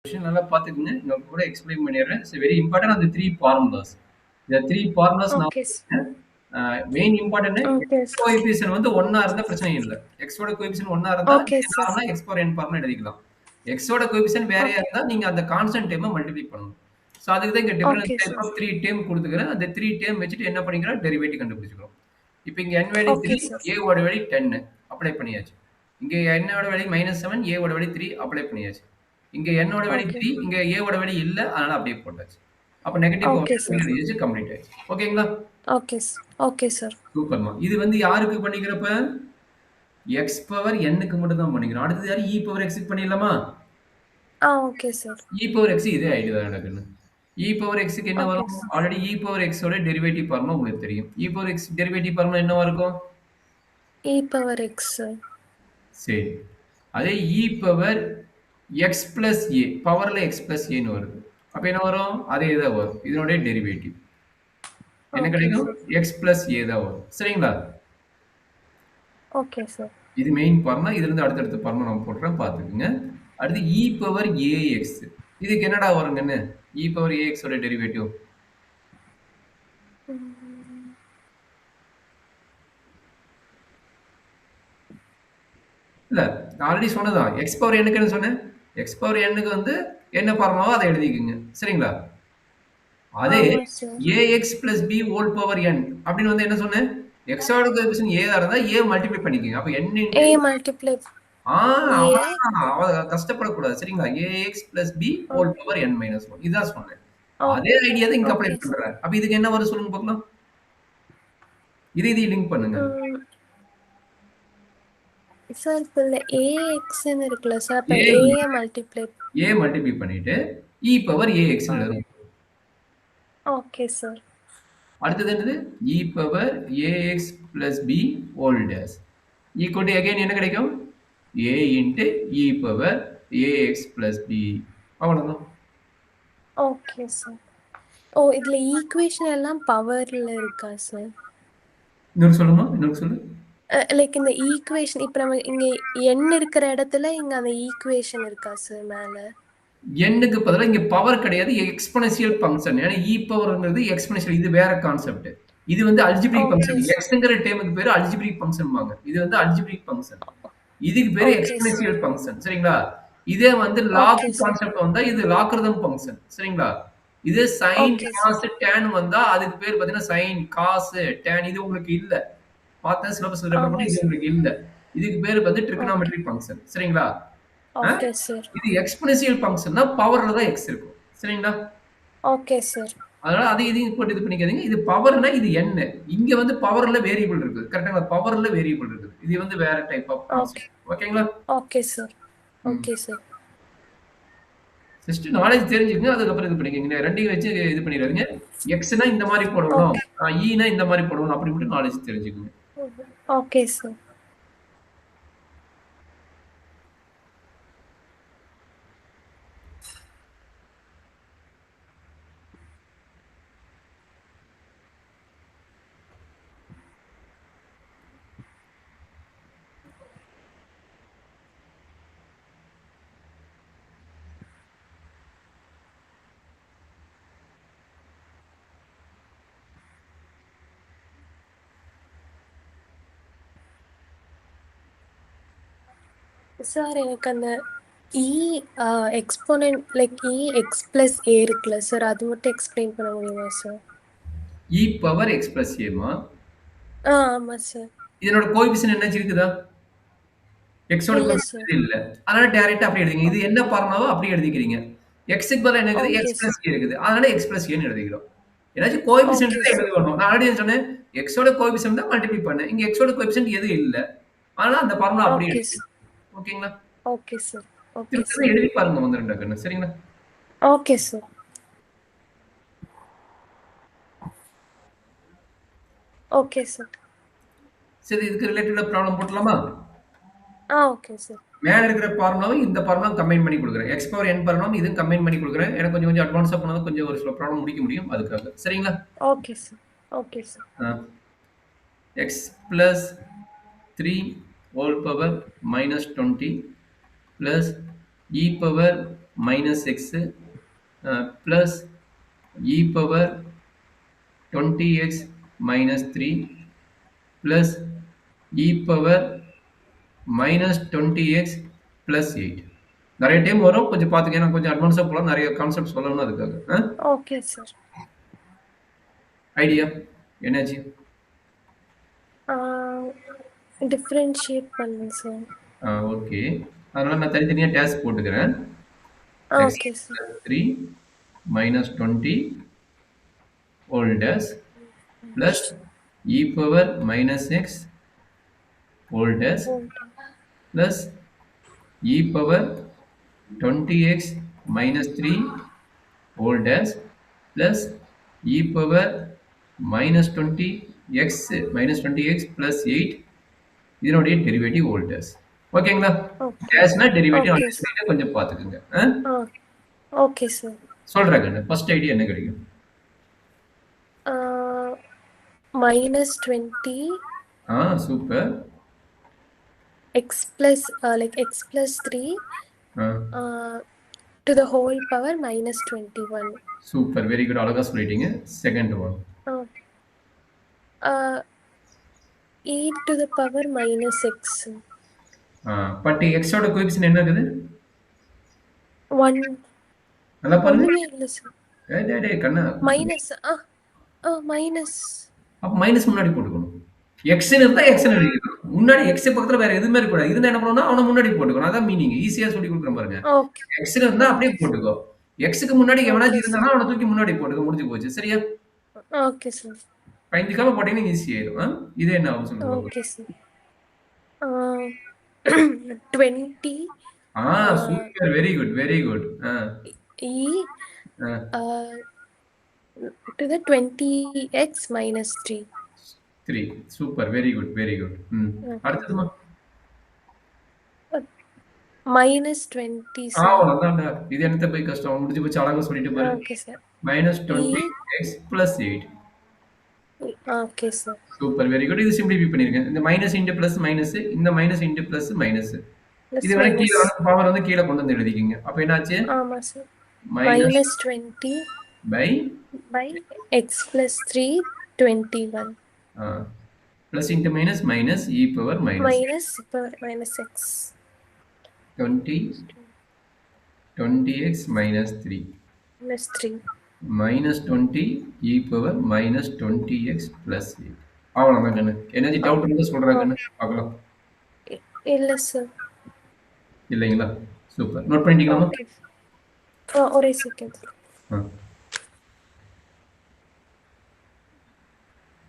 விஷயம் நல்லா பார்த்துக்கங்க. நான் கூட எக்ஸ்பிளைன் பண்ணிடுறேன். இட்ஸ் வெரி இம்பார்ட்டன்ட் அந்த 3 ஃபார்முலாஸ். இந்த 3 ஃபார்முலாஸ் நான் okay main important okay X coefficient வந்து 1 இருந்தா பிரச்சனை இல்ல. எக்ஸோட கோஎஃபிஷியன்ட் 1 இருந்தா ஓகே நீங்க சார் நார்மலா எக்ஸ் பவர் n ஃபார்முலா எழுதிக்கலாம். எக்ஸோட கோஎஃபிஷியன்ட் வேறயா ஓகே இருந்தா நீங்க அந்த கான்ஸ்டன்ட் டேர்ம மல்டிப்ளை பண்ணணும். சோ அதுக்கு தான் இங்க difference okay type sir of 3 term குடுத்துக்கிறேன். அந்த 3 டேர்ம் வச்சுட்டு என்ன பண்ணிக்கிறோம் டெரிவேட்டிவ் கண்டுபிடிச்சுக்கிறோம். இப்ப இங்க n value okay 3 sir a ஓட வேல்யூ 10 அப்ளை பண்ணியாச்சு. இங்க n ஓட வேல்யூ -7 a ஓட வேல்யூ 3 அப்ளை பண்ணியாச்சு. இங்க n ஓட வேல்யூ ஓகே 3 இங்க a ஓட வேல்யூ இல்ல அதனால அப்படியே போட்டாச்சு. அப்ப நெகட்டிவ் ஓகே பவர் சார் எழுதியாச்சு கம்ப்ளீட் ஆயிடுச்சு. ஓகேங்களா? ஓகே ஓகே சார் சூப்பர்மா. இது வந்து யாருக்கு பண்ணிக்கிறப்ப x பவர் n க்கு மட்டும் தான் பண்ணிக்கிறோம். அடுத்தது யாரு e பவர் x க்கு பண்ணிடலாமா? Okay sir e power x இதே ஐடியா தான் நடக்குது. e பவர் x க்கு என்ன ஓகே வரும்? Sir already e power x ஓட டெரிவேட்டிவ் ஃபார்முலா உங்களுக்கு தெரியும். e power x derivative formula என்னவா இருக்கும்? இ பவர் எக்ஸ் சார் சரி. அதே e power x plus a பவர்ல x plus a ன்னு வருது. அப்ப என்ன வரும்? அதே தான் வரும். இதனுடைய டெரிவேட்டிவ். என்ன ஓகே கிடைக்கும்? சார் x பிளஸ் a தான் வரும். சரிங்களா? ஓகே சார் இது மெயின் ஃபார்முலா. இதிலிருந்து அடுத்தடுத்த ஃபார்முலா நான் போடுறேன் பார்த்துக்குங்க. அடுத்து e பவர் ax. இதுக்கு என்னடா வருங்கன்னு? e பவர் ax ஓட டெரிவேட்டிவ். இல்ல நான் ஆல்ரெடி சொன்னதான். x பவர் n க்கு என்ன சொன்னேன்? x பவர் n க்கு வந்து என்ன ஃபார்முலாவோ அதை எழுதிக்கங்க. சரிங்களா? அதே ஆமாம் sir ax plus b whole power n அப்படின்னு வந்து என்ன சொன்னேன்? x ஓட கோஎஃபிஷியன்ட் a இருந்தா a மல்டிப்ளை பண்ணிக்கங்க. அப்ப n ஏ இன்டு மல்டிப்ளை ஆ ஏ அவ்வளவுதான். கஷ்டப்படக்கூடாது. சரிங்களா? ax plus b whole power n minus 1 இதான் சொன்னேன். அதே ஐடியா தான் இங்க அப்ளை ஓகே சார் பண்றேன். அப்ப இதுக்கு என்ன வரும் சொல்லுங்க பார்க்கலாம். இதையும் லிங்க் பண்ணுங்க. சார் இப்போ இல்லை ஏஎக்ஸ்ன்னு இருக்குல்ல சார் அப்போ a ஏஏ மல்டிப்ளை a மல்டிப்ளை பண்ணிட்டு e பவர் ax ன்னு எழுதணும். ஓகே சார் அடுத்தது என்னது? e power ax plus b whole dash equal to again என்ன கிடைக்கும்? a into e power ax plus b அவ்வளவுதான். ஓகே சார் ஓ இதில் ஈக்குவேஷன் எல்லாம் பவரில் இருக்கா சார் இன்னொரு சொல்லுமா? இன்னொரு சொல்லு. லைக் இந்த ஈக்குவேஷன் இப்போ நம்ம இங்கே எண் இருக்கிற இடத்துல இங்கே அந்த ஈக்குவேஷன் இருக்கா சார் மேலே n-க்கு பதிலா இங்க பவர் கிடையாது. Exponential function. ஏன்னா e பவர்ங்கிறது எக்ஸ்போனென்ஷியல் இது வேற கான்செப்ட். இது வந்து அல்ஜிப்ரிக் ஓகே ஃபங்ஷன். சார் xங்கிற டேர்முக்கு பேரு அல்ஜிப்ரிக் ஃபங்ஷன்பாங்க. இது வந்து அல்ஜிப்ரிக் ஃபங்ஷன். இதுக்கு பேரு ஓகே சார் எக்ஸ்போனென்ஷியல் ஃபங்ஷன். சரிங்களா? இதே வந்து லாக் ஓகே சார் கான்செப்ட் வந்தா இது லாக்ரதம் ஃபங்ஷன். சரிங்களா? இதே sine, okay sir cos, tan வந்தா அதுக்கு பேர் பார்த்தீங்கன்னா சைன், காஸ், டான் இது உங்களுக்கு இல்ல. பார்த்தா சிலபஸ்ல ரெஃபர் பண்ணி ஆமாம் இது சார் உங்களுக்கு இல்ல. இதுக்கு பேரு வந்து ஓகே ட்ரிகோனோமெட்ரிக் ஃபங்ஷன். சரிங்களா? ஆ? ஓகே சார் இது எக்ஸ்போனென்ஷியல் ஃபங்ஷன்னா பவர்ல தான் x இருக்கும். சரிங்களா? ஓகே சார் அதனால அதை இதையும் போட்டு இது பண்ணிக்காதீங்க. இது பவர்னா இது n. இங்க வந்து பவர்ல வேரியபிள் இருக்குது. கரெக்ட்டுங்களா? பவர்ல வேரியபிள் இருக்குது. இது வந்து வேற டைப் ஆஃப் ஓகே கான்செப்ட். ஓகேங்களா? ஓகே சார் ம். ஓகே சார் ஜஸ்ட் நாலேட்ஜ் தெரிஞ்சுக்கங்க. அதுக்கப்புறம் இது பண்ணிக்கங்க. ரெண்டையும் வச்சு இது பண்ணிடாதீங்க. எக்ஸ்னா இந்த மாரி போடணும். ஓகே ஈனா இந்த மாரி போடணும். அப்படி மட்டும் நாலேட்ஜ் தெரிஞ்சுக்கங்க. ஓகே சார் சார் எனக்கு அந்த இ exponent like E X plus A இருக்குல்ல சார் அது மட்டும் எக்ஸ்பிளைன் பண்ண முடியுமா sir e power x plus ஏமா ஆமாம் சார் இதனோட கோஎஃபிஷியன்ட் என்னாச்சு இருக்குதா? x ஓட இல்லை சார் கோஎஃபிஷியன்ட் இல்ல. அதனால டைரக்ட்டா அப்படியே எழுதிங்க. இது என்ன ஃபார்முலாவோ அப்படியே எழுதிக்கிறீங்க. x க்கு பதிலா என்ன இருக்குது? x ஓகே பிளஸ் a இருக்குது. அதனால x பிளஸ் a ன்னு எழுதிக்கிறோம். ஏதாச்சும் கோஎஃபிஷியன்ட் ஓகே தான் சார் எழுதணும். நான் ஆல்ரெடி என்ன சொன்னேன்? x ஓட கோஎஃபிஷியன்ட் தான் மல்டிப்ளை பண்ணேன். இங்க x ஓட கோஎஃபிஷியன்ட் எதுவும் இல்ல. அதனால அந்த ஃபார்முலா அப்படியே ஓகே எழுதிக்கிறேன். சார் ஓகேங்களா? ஓகே சார் ஓகே திரும்ப சார் எழுதி பாருங்க வந்து 2 கண்ணு. சரிங்களா? ஓகே சார் ஓகே சார் சரி இதுக்கு ரிலேட்டடா ப்ராப்ளம் போட்டுலாமா? ஓகே சார் மேல இருக்கிற ஃபார்முலாவை இந்த ஃபார்முலா கம்பைன் பண்ணி குடுக்குறேன். x பவர் n ஃபார்முலா இதுவும் கம்பைன் பண்ணி குடுக்குறேன். எனக்கு கொஞ்சம் கொஞ்சம் அட்வான்ஸா போனா தான் கொஞ்சம் ஒரு சில ப்ராப்ளம் முடிக்க முடியும். அதுக்காக. சரிங்களா? Okay sir okay sir x plus 3 whole power minus 20 plus e power minus x plus e power 20x minus 3 plus e power minus 20x plus 8. நிறைய டைம் வரும். கொஞ்சம் பார்த்துக்க. ஏன்னா கொஞ்சம் அட்வான்ஸா போலாம். நிறைய கான்செப்ட் சொல்லணும்னு அதுக்காக. Okay sir. ஐடியா என்னாச்சு? டிஃபரன்ஷியேட் பண்ணுங்க சார். ஓகே. அதனால நான் தனித்தனியா டேஸ்க் போட்டுக்கிறேன். x okay sir. plus 3 minus 20 whole dash plus e power minus x whole dash plus e power 20x minus 3 whole dash plus e power minus 20x plus 8 இதனுடைய derivative whole dash. ஓகேங்களா? டேஷ்னா derivative okay understand கொஞ்சம் பார்த்துக்கோங்க. Okay sir. சொல்றேன் கண்ணு. First idea என்ன கிடைக்கும்? minus 20 super. x plus like x plus 3 to the whole power minus 21. Super, very good, அழகா சொல்லிட்டீங்க. Second one e to the power minus x. But x ஓட coefficient என்ன இருக்குது? 1. நல்லா பாருங்க. ஒண்ணுமே இல்ல சார். டேய் கண்ணா, மைனஸ் மைனஸ். அப்ப மைனஸ் முன்னாடி போட்டுக்கணும். x ன்னு இருந்தா x ன்னு எழுதிக்கணும். முன்னாடி x பக்கத்துல வேற எதுவுமே இருக்க கூடாது. இருந்தா என்ன பண்ணணும்னா அவன முன்னாடி போட்டுக்கணும். அதான் மீனிங். ஈஸியா சொல்லி கொடுக்குறேன் பாருங்க. ஓகே. x ன்னு இருந்தா அப்படியே போட்டுக்கோ. x க்கு முன்னாடி எவனாச்சும் இருந்தானா அவனை தூக்கி முன்னாடி போட்டுக்க, முடிஞ்சு போச்சு. சரியா? Okay sir. பயந்துக்காம போட்டீங்கன்னா ஈஸி ஆயிடும். இது என்ன ஆகும் சொல்லுங்க. Okay sir. 20 super, very good, very good. e to the 20x minus 3. 3. Super, very good, very good. அடுத்ததுமா minus 20 சார். அவ்வளவுதான்டா. இது என்னத்த போய் கஷ்டம், முடிஞ்சு போச்சு. அழகா சொல்லிட்டு பாரு. Okay sir. minus 20x plus 8. Okay sir. Super, very good. இது சிம்பிளிஃபை பண்ணிருக்கேன். இந்த மைனஸ் இன்டு பிளஸ் மைனஸ், இந்த மைனஸ் இன்டு பிளஸ் மைனஸ். இது வேணா கீழ வந்து பவர் வந்து கீழ கொண்டு வந்து எழுதிக்கங்க. அப்ப என்னாச்சு? ஆமா sir. minus 20 by x plus 3 21. plus into minus minus e power minus minus x 20x minus 3 minus 20 e power minus 20x plus 8. அவ்வளவுதான் கண்ணு. எனர்ஜி டவுட் இருந்தா சொல்றேன் கண்ணு, பார்க்கலாம். இல்ல சார். இல்லைங்களா? சூப்பர். நோட் பண்ணிட்டீங்களா? ஒரே செகண்ட்.